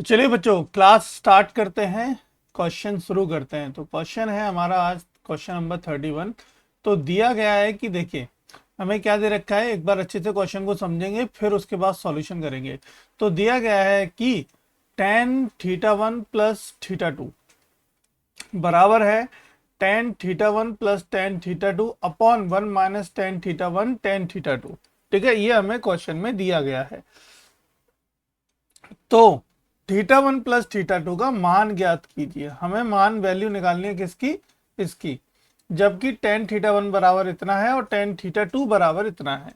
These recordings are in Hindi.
तो चलिए बच्चों क्लास स्टार्ट करते हैं। क्वेश्चन शुरू करते हैं। तो क्वेश्चन है हमारा आज क्वेश्चन नंबर 31। तो दिया गया है कि देखिए हमें क्या दे रखा है, एक बार अच्छे से क्वेश्चन को समझेंगे फिर उसके बाद सॉल्यूशन करेंगे। तो दिया गया है कि tan θ1 प्लस θ2 बराबर है tan θ1 plus tan θ2 upon 1 minus tan θ1 tan θ2। ठीक है, ये हमें क्वेश्चन में दिया गया है। तो θ1 प्लस θ2 का मान ज्ञात कीजिए। हमें मान वैल्यू निकालनी है किसकी, इसकी, जबकि tan θ1 बराबर इतना है और tan θ2 बराबर इतना है।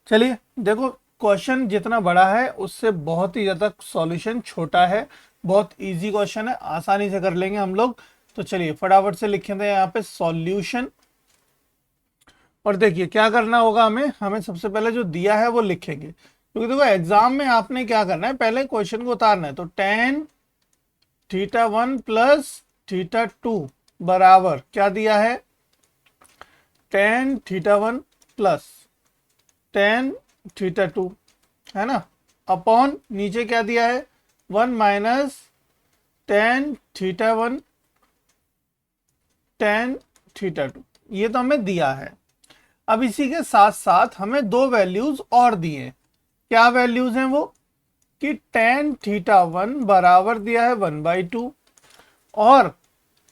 चलिए देखो, क्वेश्चन जितना बड़ा है उससे बहुत ही ज्यादा सॉल्यूशन छोटा है। बहुत इजी क्वेश्चन है, आसानी से कर लेंगे हम लोग। तो चलिए फटाफट से लिखें थे यहाँ पे सॉल्यूशन। और देखिए क्या करना होगा, हमें सबसे पहले जो दिया है वो लिखेंगे, क्योंकि देखो एग्जाम में आपने क्या करना है, पहले क्वेश्चन को उतारना है। तो tan θ1 प्लस θ2 बराबर क्या दिया है, tan θ1 प्लस tan θ2, है ना, अपॉन नीचे क्या दिया है 1 माइनस tan θ1 tan θ2, ये तो हमें दिया है। अब इसी के साथ साथ हमें दो वैल्यूज और दिए। क्या वैल्यूज हैं वो, कि tan θ1 बराबर दिया है 1/2 और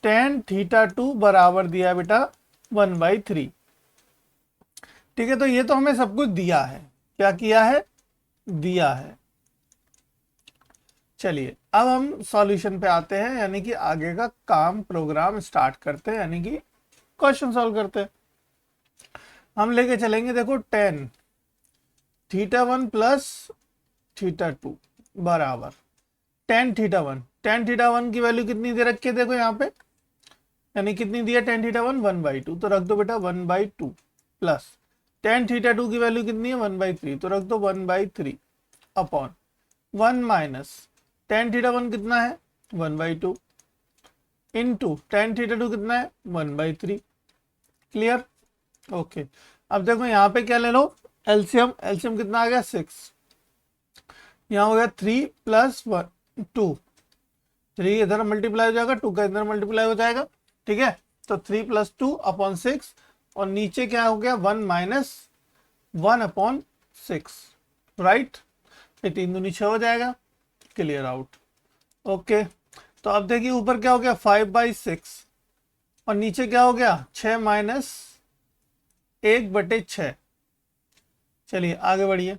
tan θ2 बराबर दिया है बेटा 1/3। ठीक है, तो ये तो हमें सब कुछ दिया है। क्या किया है, दिया है। चलिए अब हम सॉल्यूशन पे आते हैं, यानी कि आगे का काम प्रोग्राम स्टार्ट करते हैं, यानी कि क्वेश्चन सॉल्व करते हैं। हम लेके चलेंगे, देखो tan θ1 प्लस θ2 बराबर tan θ1 की वैल्यू कितनी दे रखी है, देखो यहाँ पे, यानी कितनी दिया tan θ1 1/2, तो रख दो बेटा 1/2 प्लस tan θ2 की वैल्यू कितनी है 1/3, तो रख दो 1/3 अपॉन 1 माइनस tan θ1 कितना है 1/2 इंटू tan θ2 कितना है 1/3। Clear, okay. अब देखो यहाँ पे क्या ले लो, एलसीएम। एलसीएम कितना आ गया 6, यहाँ हो गया 3 प्लस 2, 3 इधर मल्टीप्लाई हो जाएगा, 2 का इधर मल्टीप्लाई हो जाएगा। ठीक है, तो 3 प्लस 2 अपॉन 6, और नीचे क्या हो गया 1 माइनस 1 अपॉन 6, राइट। ये 3 दूनी 6 हो जाएगा, क्लियर आउट। ओके, तो अब देखिए ऊपर क्या हो गया 5/6 और नीचे क्या हो गया 6 माइनस 1/6। चलिए आगे बढ़िए,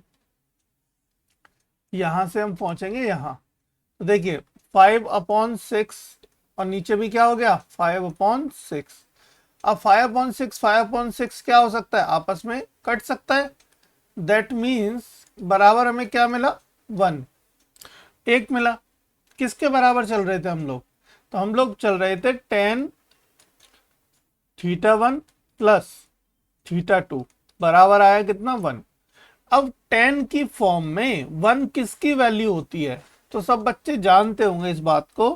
यहां से हम पहुंचेंगे यहाँ। तो देखिए 5/6 और नीचे भी क्या हो गया 5/6। अब 5/6 क्या हो सकता है, आपस में कट सकता है। दैट मीन्स बराबर हमें क्या मिला 1, एक मिला। किसके बराबर चल रहे थे हम लोग, तो हम लोग चल रहे थे tan θ1 प्लस θ2 बराबर आया कितना 1। अब tan की फॉर्म में 1 किसकी वैल्यू होती है, तो सब बच्चे जानते होंगे इस बात को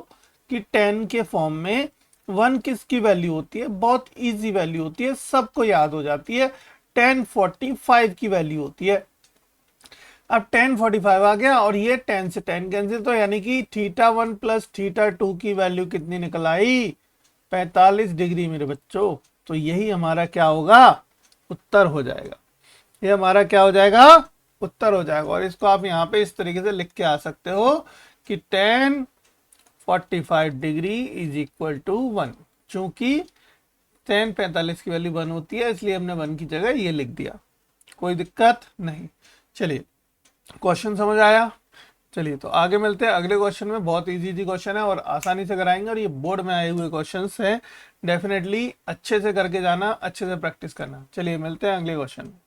कि tan के फॉर्म में 1 किसकी वैल्यू होती है, बहुत इजी वैल्यू होती है, सबको याद हो जाती है, tan 45 की वैल्यू होती है। अब tan 45 आ गया और ये tan से tan कैंसिल, तो यानी कि θ1 प्लस θ2 की वैल्यू कितनी निकल आई 45 डिग्री मेरे बच्चों। तो यही हमारा क्या होगा, उत्तर हो जाएगा। ये हमारा क्या हो जाएगा, उत्तर हो जाएगा। और इसको आप यहाँ पे इस तरीके से लिख के आ सकते हो कि tan 45 degree is equal to 1। चूंकि tan 45 की वैल्यू 1 होती है, इसलिए हमने 1 की जगह ये लिख दिया, कोई दिक्कत नहीं। चलिए क्वेश्चन समझ आया। चलिए तो आगे मिलते हैं अगले क्वेश्चन में। बहुत इजी क्वेश्चन है और आसानी से कराएंगे, और ये बोर्ड में आए हुए क्वेश्चंस हैं। डेफिनेटली अच्छे से करके जाना, अच्छे से प्रैक्टिस करना। चलिए मिलते हैं अगले क्वेश्चन में।